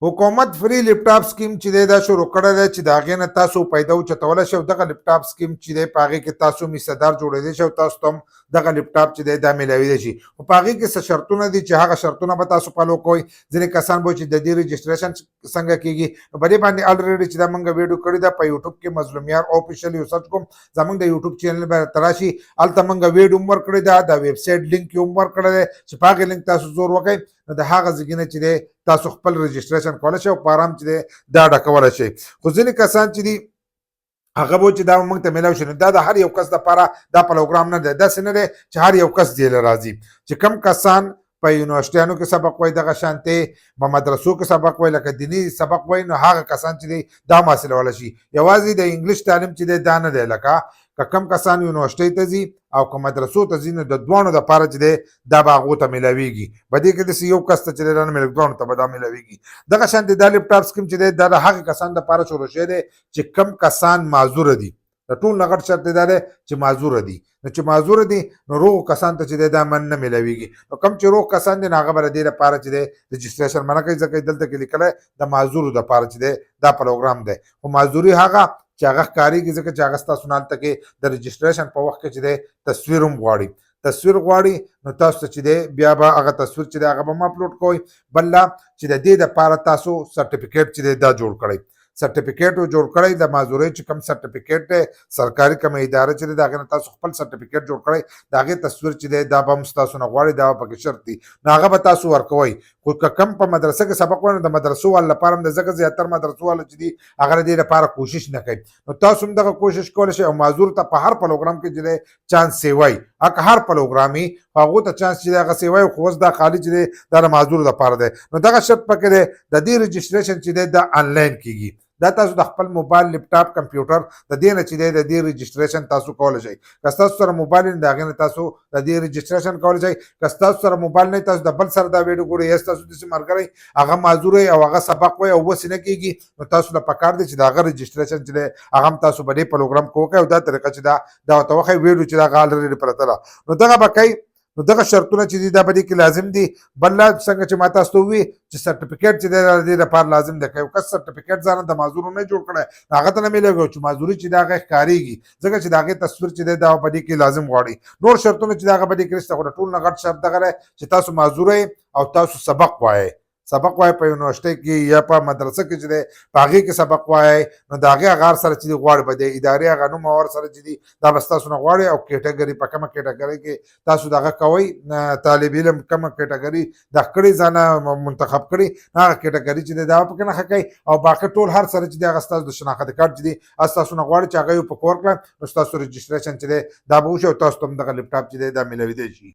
حکومت فری لپټاپ سکیم چې دی دا شروع کړی دی چې د هغې نه تاسو پیدا اوچتولی شئ او دغه لپټاپ سکیم چې دی په هغې کې تاسو هم حصهدار جوړېدی شئ او تاسو ته هم دغه لپټاپ چې دی دا میلاویدی شي. خو په هغې کې څه شرطونه دي چې هغه شرطونه به تاسو فالو کوئ. ځینې کسان به چې د دې رجسټریشن څنګه کېږي نو په دې باندې الریډي چې دا موږ ویډیو کړې ده په یوټیوب کې مظلومیار آفیشل یو سرچ کوم زموږ د یوټیوب چینل به ته راشي هلته موږ ویډیو هم ورکړې ده د ویبسایټ لینک یې هم ورکړی دی چې په هغې لینک تاسو زور وکئ نو د هغه ځای نه چې دی تاسو خپل رجسټریشن کولی شئ او په ارام چې دی دا ډکولی شئ. خو ځینې کسان چې دي هغه به چې دا موږ ته میلاو شي نو دا د هر یو کس دپاره دا پروګرام نه دی. داسې نه دی چې هر یو کس دې له راځي. چې کم کسان په یونیورسټیانو کې سبق وایي دغه شانتې په مدرسو کې سبق وایي لکه دیني سبق وایي نو هغه کسان چې دی دا هم حاصلولی شي. یوازې د انګلیش تعلیم چې دی دا نه دی. لکه که کم کسان یونیورسټۍ ته ځي او که مدرسو ته ځي نو د دواړو دپاره چې دی دا به هغو ته میلاویږي. په دې کې داسې یو کس ته چې دی دا نه میلاوي دواړو ته به دا میلاویږي. دغه شانتې دا لپټاپ سکیم چې دی دا د هغې کسانو دپاره شروع شوی دی چې کم کسان معذوره دي. د ټول نه غټ شرط دا دی چې معذوره دي. نو چې معذوره دي نو روغو کسان ته چې دی دا من نه میلاویږي. نو کم چې روغ کسان دي نو هغه به د دې لپاره چې دی رجسټریشن منع کوي ځکه دلته کې لیکلی د معذورو دپاره چې دی دا پروګرام دی. خو معذوري هغه چې هغه ښکارېږي ځکه چې هغه ستاسو نه هلته کې د رجسټریشن په وخت کې چې دی تصویر هم غواړي. تصویر غواړي نو تاسو ته چې دی بیا به هغه تصویر چې دی هغه به هم اپلوډ کوئ. بل لا چې د دې دپاره تاسو سرټیفیکیټ چې دی دا جوړ کړئ. سرټیفیکیټ جوړ کړئ د معذورۍ چې کوم سرټیفیکیټ دی سرکاري کومه اداره چې دی د هغې نه تاسو خپل سرټیفیکیټ جوړ کړئ. د هغې تصویر چې دی دا به هم ستاسو نه غواړي دا به پکې شرط دي نو هغه به تاسو ورکوئ. خو که کم په مدرسه کې سبق وایي نو د مدرسو والو لپاره هم د ځکه زیاتر مدرسو والو چې دي هغه د دې لپاره کوشش نه کوي نو تاسو هم دغه کوشش کولی شئ او معذور ته په هر پروګرام کې چې دی چانس سیوای که هر پروګرام وي هغو ته چانس چې دی هغه سیوای خو اوس دا خالي چې دی دا د معذور دپاره دی. نو دغه شرط پکې دی د دې رجسټریشن چې دی دا آنلاین کېږي. دا تاسو د خپل موبایل لپټاپ کمپیوټر د دې نه چې دی د دې رجسټریشن تاسو کولی شئ. که ستاسو سره موبایل نه د هغې نه تاسو د دې رجسټریشن کولی شئ. که ستاسو سره موبایل نه تاسو د بل سره دا ویډیو ګورئ یا ستاسو داسې ملګری هغه معذور او هغه سبق وایي او وسې نه کېږي نو تاسو له پکار دی چې د هغه رجسټریشن چې دی هغه هم تاسو په دې پروګرام کې وکړئ او دا طریقه چې دا ورته وښئ ویډیو چې دا هغه الریډي پرته ده نو دغه به کوئ. نو دغه شرطونه چې دي دا په دې کې لازم دي. بل څنګه چې ما تاسو ته ووایي چې سرټیفیکیټ چې دی د دې لپاره لازم دی. که یو کس سرټیفیکیټ ځانه د معذورو نه جوړ کړی هغه ته نه میلېږي چې معذوري چې دی هغه ښکارېږي ځکه چې د هغې تصویر چې دی دا په دې کې لازم غواړي. نور شرطونه چې د هغه په دې کې نشته خو د ټول نه غټ شرط دغه دی چې تاسو معذوره او تاسو سبق وایئ. سبق وایي په یونیورسټۍ کې یا په مدرسه کې چې دی په هغې کې سبق وایئ نو د هغې هغه هر سره چې دی غواړي به د ادارې هغه نوم او هر سره چې دي دا به ستاسو نه غواړي او کیټګري په کومه کیټګرۍ کې تاسو دغه کوئ طالب علم کومه کیټګري دغه کړي ځانه منتخب کړي هغه کیټګري چې دی دا به پکې نښه کوئ او باقي ټول هر سره چې دی هغه ستاسو د شناخت کارت چې دی ستاسو نه غواړي چې هغه یې پکې ورکړه نو ستاسو رجسټریشن چې دی دا به وشي او تاسو ته هم دغه لپټاپ چې دی دا میلاویدی شي.